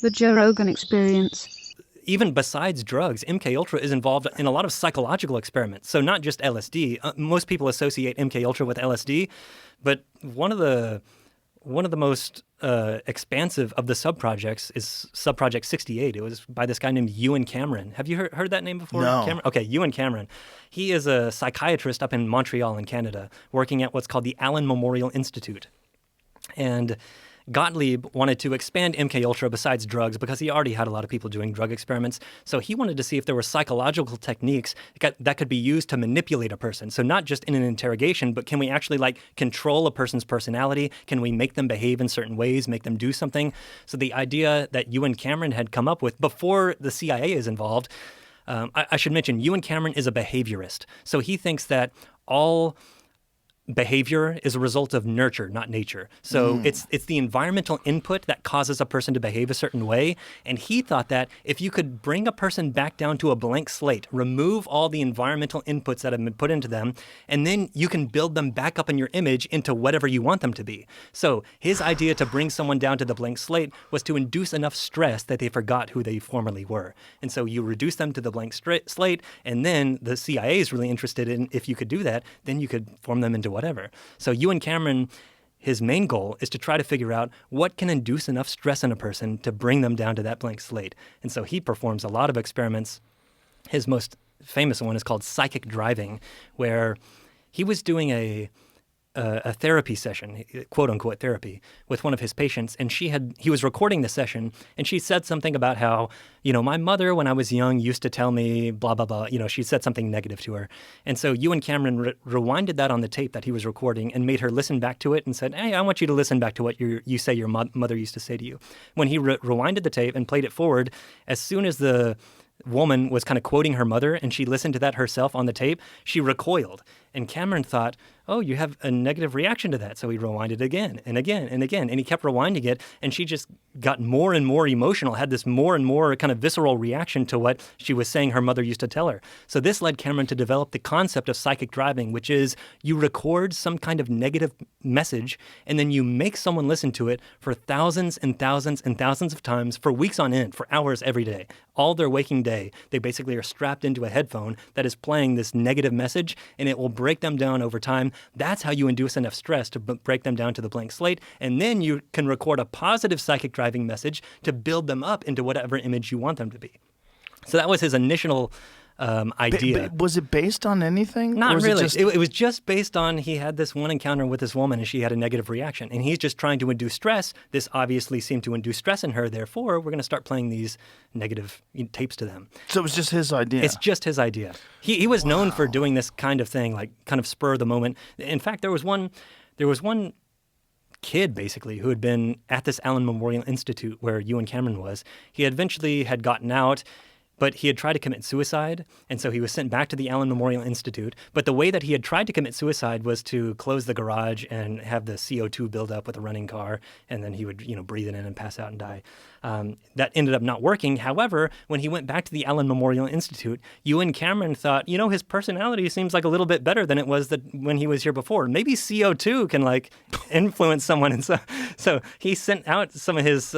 The Joe Rogan Experience. Even besides drugs, MKUltra is involved in a lot of psychological experiments. So not just LSD. Most people associate MKUltra with LSD, but one of the most expansive of the subprojects is Subproject 68. It was by this guy named Ewan Cameron. Have you heard that name before? No. Cameron? Okay, Ewan Cameron. He is a psychiatrist up in Montreal in Canada, working at what's called the Allen Memorial Institute. And Gottlieb wanted to expand MKUltra besides drugs because he already had a lot of people doing drug experiments. So he wanted to see if there were psychological techniques that could be used to manipulate a person. So not just in an interrogation, but can we actually control a person's personality? Can we make them behave in certain ways, make them do something? So the idea that Ewan Cameron had come up with before the CIA is involved, I should mention, Ewan Cameron is a behaviorist. So he thinks that all behavior is a result of nurture, not nature. So it's the environmental input that causes a person to behave a certain way. And he thought that if you could bring a person back down to a blank slate, remove all the environmental inputs that have been put into them, and then you can build them back up in your image into whatever you want them to be. So his idea to bring someone down to the blank slate was to induce enough stress that they forgot who they formerly were. And so you reduce them to the blank slate, and then the CIA is really interested in, if you could do that, then you could form them into whatever. So Ewan Cameron, his main goal is to try to figure out what can induce enough stress in a person to bring them down to that blank slate. And so he performs a lot of experiments. His most famous one is called psychic driving, where he was doing a therapy session, quote unquote therapy, with one of his patients, and he was recording the session, and she said something about how, my mother when I was young used to tell me blah blah blah. She said something negative to her, and so Ewan Cameron rewinded that on the tape that he was recording and made her listen back to it and said, "Hey, I want you to listen back to what you say your mother used to say to you." When he rewinded the tape and played it forward, as soon as the woman was kind of quoting her mother and she listened to that herself on the tape, she recoiled. And Cameron thought, oh, you have a negative reaction to that. So he rewinded again and again and again. And he kept rewinding it. And she just got more and more emotional, had this more and more kind of visceral reaction to what she was saying her mother used to tell her. So this led Cameron to develop the concept of psychic driving, which is you record some kind of negative message and then you make someone listen to it for thousands and thousands and thousands of times for weeks on end, for hours every day. All their waking day, they basically are strapped into a headphone that is playing this negative message, and it will break them down over time. That's how you induce enough stress to break them down to the blank slate, and then you can record a positive psychic driving message to build them up into whatever image you want them to be. So that was his initial idea. But was it based on anything? Not really. It was just based on he had this one encounter with this woman and she had a negative reaction. And he's just trying to induce stress. This obviously seemed to induce stress in her. Therefore, we're going to start playing these negative tapes to them. So it was just his idea? It's just his idea. He was known for doing this kind of thing, like kind of spur of the moment. In fact, there was one kid, basically, who had been at this Allen Memorial Institute where Ewan Cameron was. He eventually had gotten out, but he had tried to commit suicide, and so he was sent back to the Allen Memorial Institute. But the way that he had tried to commit suicide was to close the garage and have the CO2 build up with a running car, and then he would, breathe it in and pass out and die. That ended up not working. However, when he went back to the Allen Memorial Institute, Ewan Cameron thought, his personality seems like a little bit better than it was when he was here before. Maybe CO2 can influence someone, and so he sent out some of his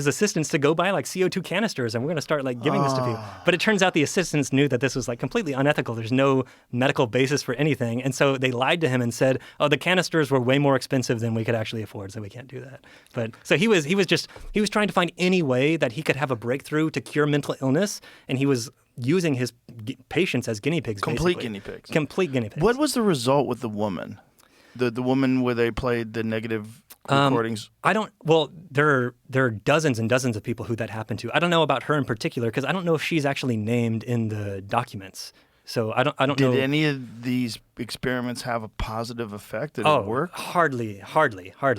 assistants to go buy CO2 canisters, and we're going to start giving this to people. But it turns out the assistants knew that this was completely unethical. There's no medical basis for anything. And so they lied to him and said, oh, the canisters were way more expensive than we could actually afford, so we can't do that. But so he was trying to find any way that he could have a breakthrough to cure mental illness, and he was using his patients as guinea pigs, Complete basically. guinea pigs. Complete guinea pigs. What was the result with the woman? The woman where they played the negative recordings? There are dozens and dozens of people who that happened to. I don't know about her in particular because I don't know if she's actually named in the documents. So I don't know. Did any of these experiments have a positive effect? Did it work? Hardly.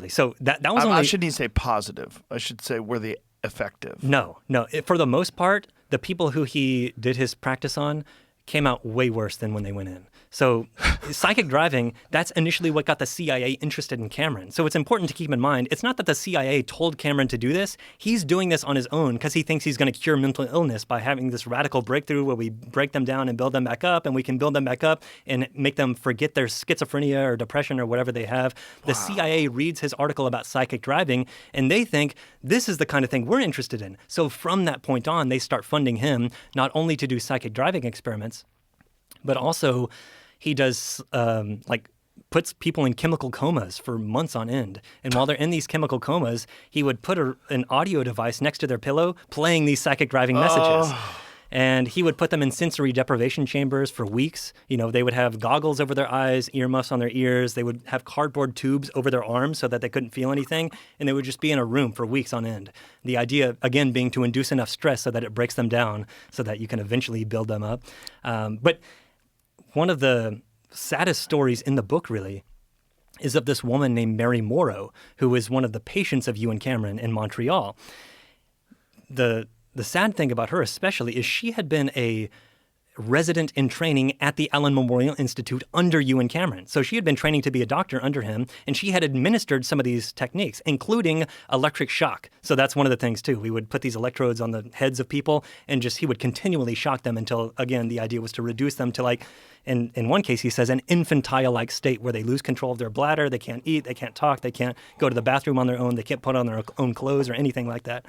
So that was only... I shouldn't even say positive. I should say were they effective? No. For the most part, the people who he did his practice on came out way worse than when they went in. So psychic driving, that's initially what got the CIA interested in Cameron. So it's important to keep in mind, it's not that the CIA told Cameron to do this. He's doing this on his own because he thinks he's going to cure mental illness by having this radical breakthrough where we break them down and build them back up, and we can build them back up and make them forget their schizophrenia or depression or whatever they have. The CIA reads his article about psychic driving, and they think this is the kind of thing we're interested in. So from that point on, they start funding him not only to do psychic driving experiments, but also he does puts people in chemical comas for months on end. And while they're in these chemical comas, he would put an audio device next to their pillow playing these psychic driving messages. And he would put them in sensory deprivation chambers for weeks. You know, they would have goggles over their eyes, earmuffs on their ears. They would have cardboard tubes over their arms so that they couldn't feel anything. And they would just be in a room for weeks on end. The idea, again, being to induce enough stress so that it breaks them down so that you can eventually build them up. But one of the saddest stories in the book, really, is of this woman named Mary Morrow, who was one of the patients of Ewan Cameron in Montreal. The sad thing about her especially is she had been a resident in training at the Allen Memorial Institute under Ewan Cameron. So she had been training to be a doctor under him, and she had administered some of these techniques, including electric shock. So that's one of the things, too. We would put these electrodes on the heads of people, and he would continually shock them until, again, the idea was to reduce them to, in one case, he says, an infantile-like state where they lose control of their bladder, they can't eat, they can't talk, they can't go to the bathroom on their own, they can't put on their own clothes or anything like that.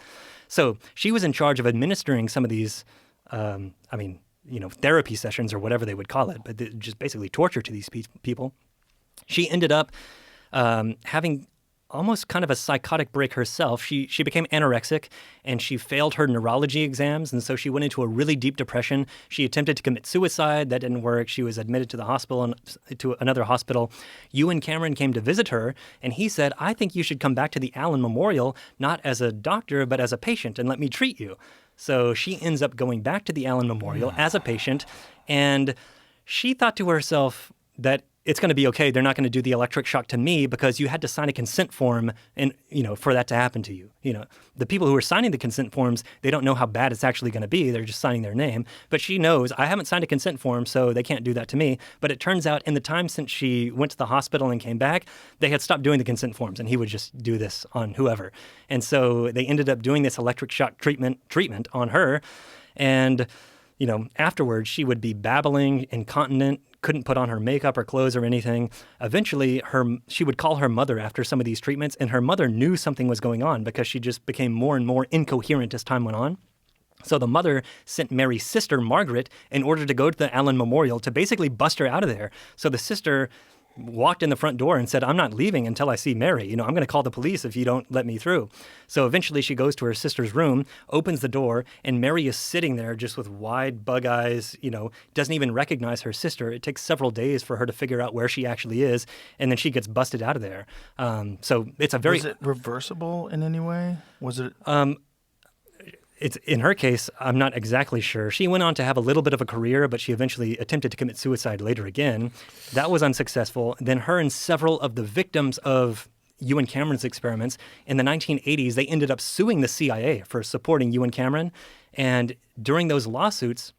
So she was in charge of administering some of these, therapy sessions or whatever they would call it, but just basically torture to these people. She ended up having almost kind of a psychotic break herself. She became anorexic, and she failed her neurology exams, and so she went into a really deep depression. She attempted to commit suicide. That didn't work. She was admitted to the hospital, to another hospital. Ewan Cameron came to visit her, and he said, "I think you should come back to the Allen Memorial, not as a doctor, but as a patient, and let me treat you." So she ends up going back to the Allen Memorial as a patient, and she thought to herself that it's going to be okay. They're not going to do the electric shock to me because you had to sign a consent form and, for that to happen to you. The people who are signing the consent forms, they don't know how bad it's actually going to be. They're just signing their name. But she knows, I haven't signed a consent form, so they can't do that to me. But it turns out in the time since she went to the hospital and came back, they had stopped doing the consent forms, and he would just do this on whoever. And so they ended up doing this electric shock treatment on her. And, afterwards, she would be babbling, incontinent, couldn't put on her makeup or clothes or anything. Eventually, she would call her mother after some of these treatments, and her mother knew something was going on because she just became more and more incoherent as time went on. So the mother sent Mary's sister, Margaret, in order to go to the Allen Memorial to basically bust her out of there. So the sister walked in the front door and said, "I'm not leaving until I see Mary. I'm going to call the police if you don't let me through." So eventually she goes to her sister's room, opens the door, and Mary is sitting there just with wide bug eyes, doesn't even recognize her sister. It takes several days for her to figure out where she actually is, and then she gets busted out of there. So it's a very... Was it reversible in any way? Was it... It's in her case, I'm not exactly sure. She went on to have a little bit of a career, but she eventually attempted to commit suicide later again. That was unsuccessful. Then her and several of the victims of Ewan Cameron's experiments in the 1980s, they ended up suing the CIA for supporting Ewan Cameron. And during those lawsuits,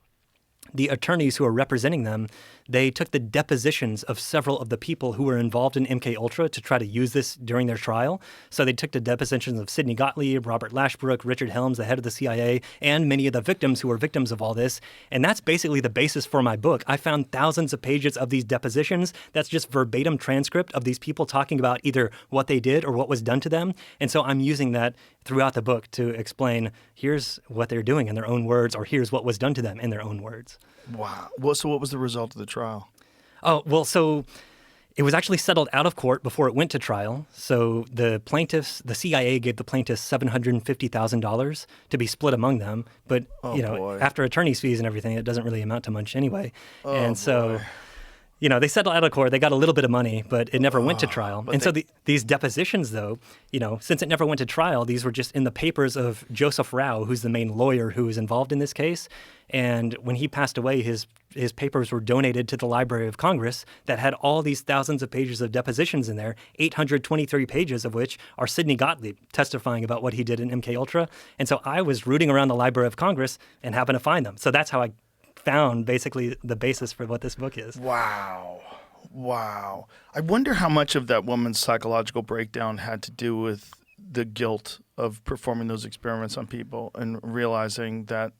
the attorneys who were representing them, they took the depositions of several of the people who were involved in MKUltra to try to use this during their trial. So they took the depositions of Sidney Gottlieb, Robert Lashbrook, Richard Helms, the head of the CIA, and many of the victims who were victims of all this. And that's basically the basis for my book. I found thousands of pages of these depositions. That's just verbatim transcript of these people talking about either what they did or what was done to them. And so I'm using that throughout the book to explain, here's what they're doing in their own words, or here's what was done to them in their own words. Wow. Well, so what was the result of the trial? Oh, well, so it was actually settled out of court before it went to trial. So the CIA gave the plaintiffs $750,000 to be split among them. But, after attorney's fees and everything, it doesn't really amount to much anyway. So, they settled out of court. They got a little bit of money, but it never went to trial. And so these depositions, though, since it never went to trial, these were just in the papers of Joseph Rao, who's the main lawyer who was involved in this case. And when he passed away, his papers were donated to the Library of Congress that had all these thousands of pages of depositions in there, 823 pages of which are Sidney Gottlieb testifying about what he did in MKUltra. And so I was rooting around the Library of Congress and happened to find them. So that's how I found basically the basis for what this book is. Wow. I wonder how much of that woman's psychological breakdown had to do with the guilt of performing those experiments on people and realizing that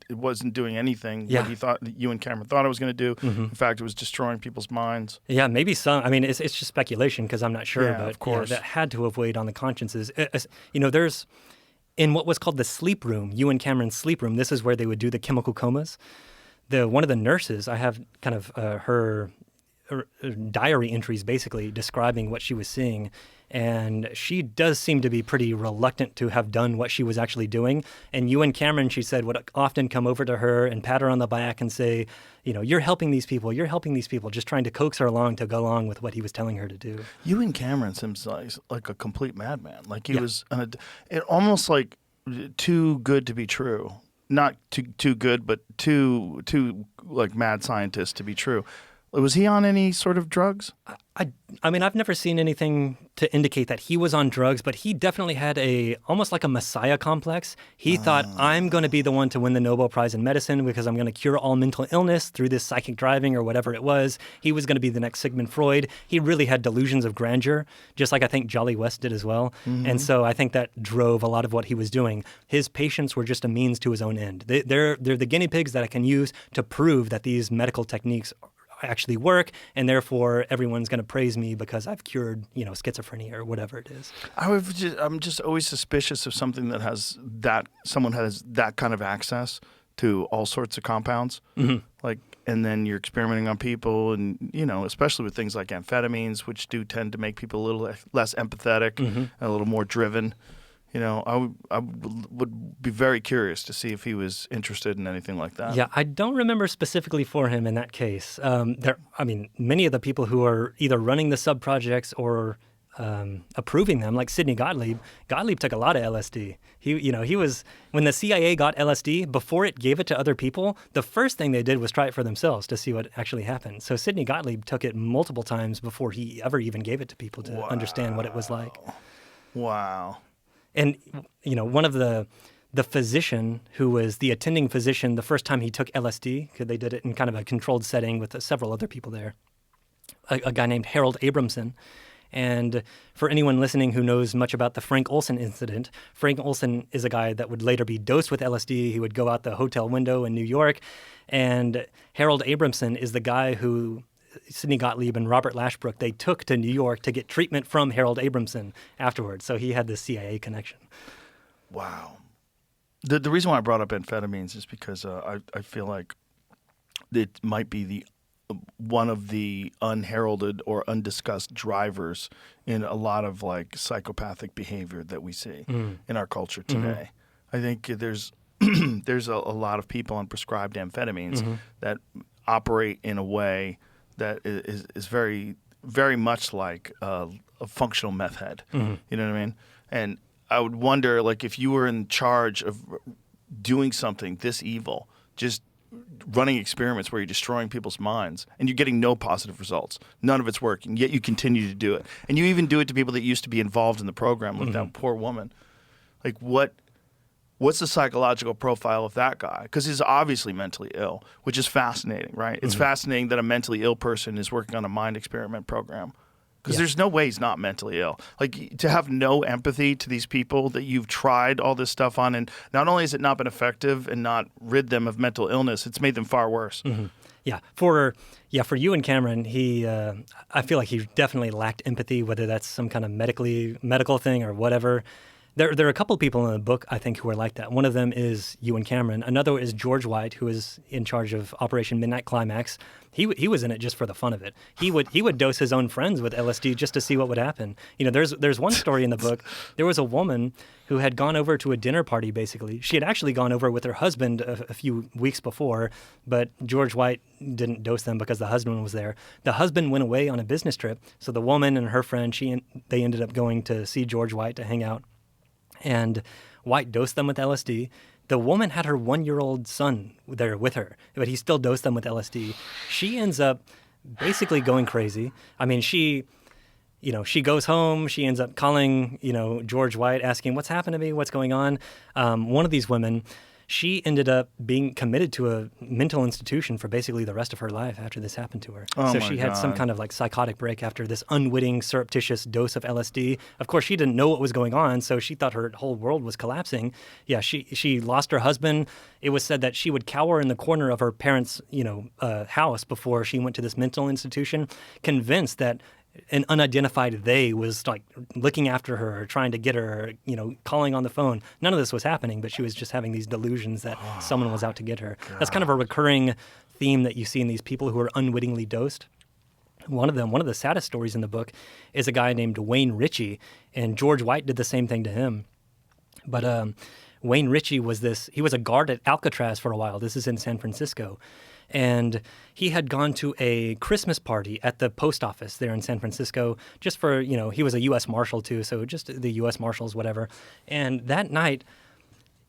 it wasn't doing anything what he thought Ewan Cameron thought it was going to do. In fact, it was destroying people's minds. Yeah, maybe some. I mean, it's just speculation because I'm not sure, Yeah, but of course. that had to have weighed on the consciences. There's in what was called the sleep room, Ewan Cameron's sleep room. This is where they would do the chemical comas. One of the nurses, I have kind of her diary entries basically describing what she was seeing. And she does seem to be pretty reluctant to have done what she was actually doing. And Ewan Cameron, she said, would often come over to her and pat her on the back and say, you're helping these people, just trying to coax her along to go along with what he was telling her to do. Ewan Cameron seems like a complete madman. Like he was almost like too good to be true. Not too good, but too like mad scientist to be true. Was he on any sort of drugs? I mean, I've never seen anything to indicate that he was on drugs, but he definitely had almost like a messiah complex. He thought, I'm going to be the one to win the Nobel Prize in medicine because I'm going to cure all mental illness through this psychic driving or whatever it was. He was going to be the next Sigmund Freud. He really had delusions of grandeur, just like I think Jolly West did as well. And so I think that drove a lot of what he was doing. His patients were just a means to his own end. They're the guinea pigs that I can use to prove that these medical techniques actually work, and therefore everyone's going to praise me because I've cured, schizophrenia or whatever it is. I'm just always suspicious of something that someone has that kind of access to all sorts of compounds, and then you're experimenting on people, and especially with things like amphetamines, which do tend to make people a little less empathetic and a little more driven. I would be very curious to see if he was interested in anything like that. Yeah, I don't remember specifically for him in that case. Many of the people who are either running the sub-projects or approving them, like Sidney Gottlieb took a lot of LSD. He was, when the CIA got LSD, before it gave it to other people, the first thing they did was try it for themselves to see what actually happened. So Sidney Gottlieb took it multiple times before he ever even gave it to people to understand what it was like. Wow. And, one of the physician who was the attending physician the first time he took LSD, because they did it in kind of a controlled setting with several other people there, a guy named Harold Abramson. And for anyone listening who knows much about the Frank Olson incident, Frank Olson is a guy that would later be dosed with LSD. He would go out the hotel window in New York. And Harold Abramson is the guy who Sidney Gottlieb and Robert Lashbrook, they took to New York to get treatment from Harold Abramson afterwards. So he had this CIA connection. Wow. The reason why I brought up amphetamines is because I feel like it might be one of the unheralded or undiscussed drivers in a lot of like psychopathic behavior that we see in our culture today. I think there's a lot of people on prescribed amphetamines that operate in a way that is very, very much like a functional meth head. You know what I mean? And I would wonder, like, if you were in charge of doing something this evil, just running experiments where you're destroying people's minds and you're getting no positive results. None of it's working, yet you continue to do it. And you even do it to people that used to be involved in the program, like that poor woman. Like, what's the psychological profile of that guy? Because he's obviously mentally ill, which is fascinating, right? It's fascinating that a mentally ill person is working on a mind experiment program. Because there's no way he's not mentally ill. Like, to have no empathy to these people that you've tried all this stuff on, and not only has it not been effective and not rid them of mental illness, it's made them far worse. Yeah, for Ewan Cameron, I feel like he definitely lacked empathy, whether that's some kind of medical thing or whatever. There are a couple of people in the book, I think, who are like that. One of them is Ewan Cameron. Another is George White, who is in charge of Operation Midnight Climax. He was in it just for the fun of it. He would dose his own friends with LSD just to see what would happen. There's one story in the book. There was a woman who had gone over to a dinner party, basically. She had actually gone over with her husband a few weeks before, but George White didn't dose them because the husband was there. The husband went away on a business trip, so the woman and her friend, they ended up going to see George White to hang out. And White dosed them with LSD. The woman had her 1-year-old son there with her, but he still dosed them with LSD. She ends up basically going crazy. I mean, she goes home. She ends up calling, George White, asking, what's happened to me? What's going on? One of these women, she ended up being committed to a mental institution for basically the rest of her life after this happened to her. Oh So my she had some God. kind of like psychotic break after this unwitting, surreptitious dose of LSD. Of course, she didn't know what was going on, so she thought her whole world was collapsing. Yeah, she lost her husband. It was said that she would cower in the corner of her parents' house before she went to this mental institution, convinced that an unidentified they was like looking after her, trying to get her, calling on the phone. None of this was happening, but she was just having these delusions that someone was out to get her. That's kind of a recurring theme that you see in these people who are unwittingly dosed. One of the saddest stories in the book is a guy named Wayne Richie, and George White did the same thing to him. But Wayne Richie he was a guard at Alcatraz for a while. This is in San Francisco. And he had gone to a Christmas party at the post office there in San Francisco just for, he was a U.S. Marshal too, so just the U.S. Marshals, whatever. And that night,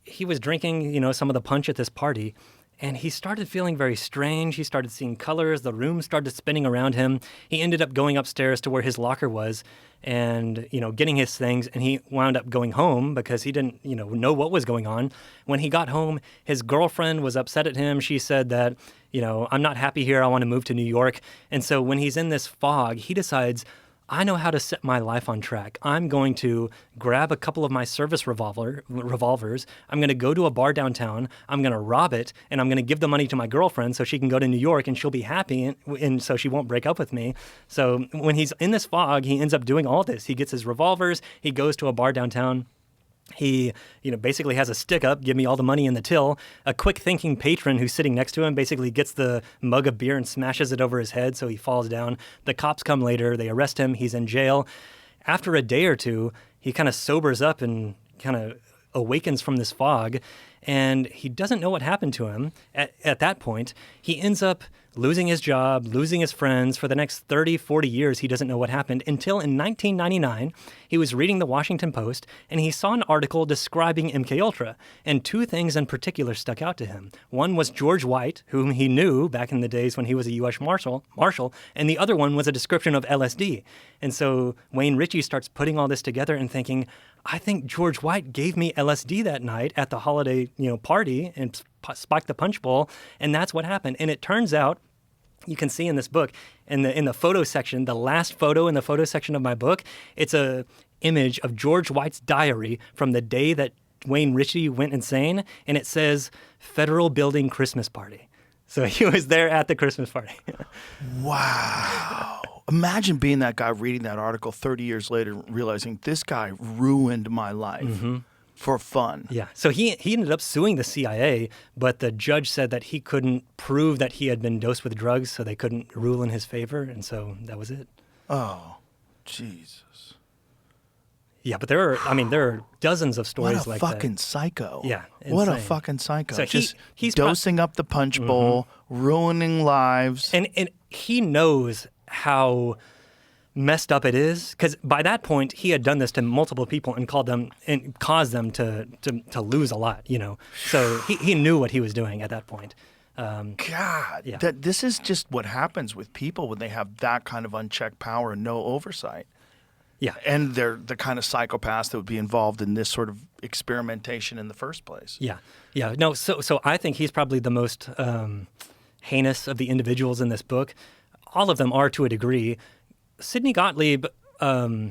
he was drinking, some of the punch at this party, and he started feeling very strange. He started seeing colors. The room started spinning around him. He ended up going upstairs to where his locker was and, getting his things, and he wound up going home because he didn't, know what was going on. When he got home, his girlfriend was upset at him. She said that, I'm not happy here. I want to move to New York. And so when he's in this fog, he decides, I know how to set my life on track. I'm going to grab a couple of my service revolvers. I'm going to go to a bar downtown. I'm going to rob it, and I'm going to give the money to my girlfriend so she can go to New York and she'll be happy, and so she won't break up with me. So when he's in this fog, he ends up doing all this. He gets his revolvers. He goes to a bar downtown. He, basically has a stick up, give me all the money in the till. A quick thinking patron who's sitting next to him basically gets the mug of beer and smashes it over his head so he falls down. The cops come later. They arrest him. He's in jail. After a day or two, he kind of sobers up and kind of awakens from this fog, and he doesn't know what happened to him. At that point, he ends up losing his job, losing his friends. For the next 30, 40 years, he doesn't know what happened until in 1999, he was reading the Washington Post, and he saw an article describing MKUltra, and two things in particular stuck out to him. One was George White, whom he knew back in the days when he was a U.S. Marshal, and the other one was a description of LSD. And so Wayne Richie starts putting all this together and thinking, I think George White gave me LSD that night at the holiday, party and spiked the punch bowl, and that's what happened. And it turns out, you can see in this book, in the photo section, the last photo in the photo section of my book, it's a image of George White's diary from the day that Wayne Richie went insane, and it says Federal Building Christmas Party. So he was there at the Christmas party. Wow. Imagine being that guy reading that article 30 years later, realizing this guy ruined my life for fun. Yeah. So he ended up suing the CIA, but the judge said that he couldn't prove that he had been dosed with drugs, so they couldn't rule in his favor, and so that was it. Oh, Jesus. Yeah, but there are dozens of stories like that. What a fucking psycho. Yeah, What a insane. fucking psycho. So he's dosing up the punch bowl, ruining lives. And he knows how messed up it is, because by that point he had done this to multiple people and caused them to lose a lot, So he knew what he was doing at that point. God, yeah. this is just what happens with people when they have that kind of unchecked power and no oversight. Yeah. And they're the kind of psychopaths that would be involved in this sort of experimentation in the first place. Yeah. Yeah. No, so I think he's probably the most heinous of the individuals in this book. All of them are to a degree. Sidney Gottlieb, I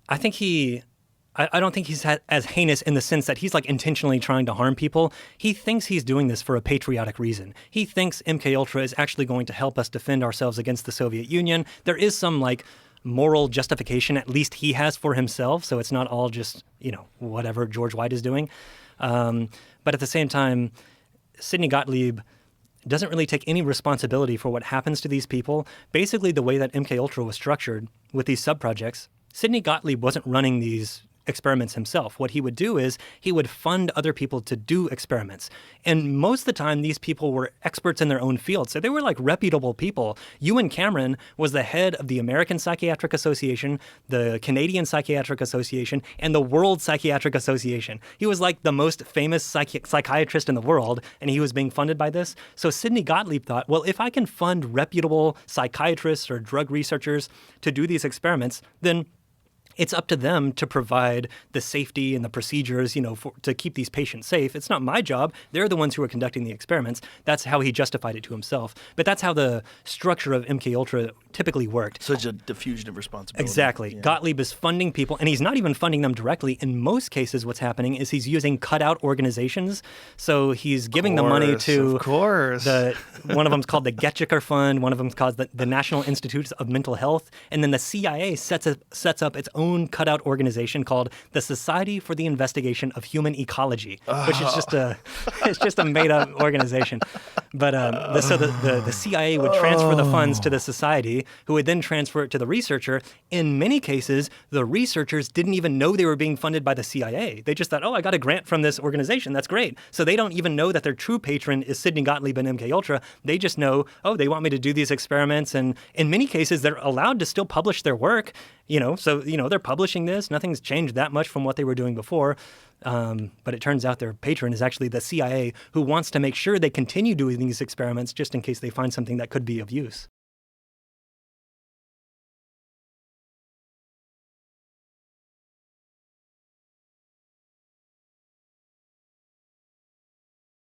don't think he's as heinous in the sense that he's like intentionally trying to harm people. He thinks he's doing this for a patriotic reason. He thinks MKUltra is actually going to help us defend ourselves against the Soviet Union. There is some like moral justification, at least he has for himself. So it's not all just, whatever George White is doing. But at the same time, Sidney Gottlieb doesn't really take any responsibility for what happens to these people. Basically, the way that MKUltra was structured with these subprojects, Sidney Gottlieb wasn't running these experiments himself. What he would do is he would fund other people to do experiments. And most of the time, these people were experts in their own field. So they were like reputable people. Ewan Cameron was the head of the American Psychiatric Association, the Canadian Psychiatric Association, and the World Psychiatric Association. He was like the most famous psychiatrist in the world, and he was being funded by this. So Sidney Gottlieb thought, well, if I can fund reputable psychiatrists or drug researchers to do these experiments, then it's up to them to provide the safety and the procedures, to keep these patients safe. It's not my job. They're the ones who are conducting the experiments. That's how he justified it to himself. But that's how the structure of MKUltra typically worked. Such a diffusion of responsibility. Exactly. Yeah. Gottlieb is funding people, and he's not even funding them directly. In most cases, what's happening is he's using cutout organizations. So he's giving the money to... Of course. One of them's called the Getchiker Fund. One of them's called the National Institutes of Mental Health. And then the CIA sets up its own cutout organization called the Society for the Investigation of Human Ecology, which is just a made-up organization. But the CIA would transfer the funds to the society, who would then transfer it to the researcher. In many cases, the researchers didn't even know they were being funded by the CIA. They just thought, I got a grant from this organization. That's great. So they don't even know that their true patron is Sidney Gottlieb and MKUltra. They just know, they want me to do these experiments. And in many cases, they're allowed to still publish their work. So they're publishing this. Nothing's changed that much from what they were doing before. But it turns out their patron is actually the CIA, who wants to make sure they continue doing these experiments just in case they find something that could be of use.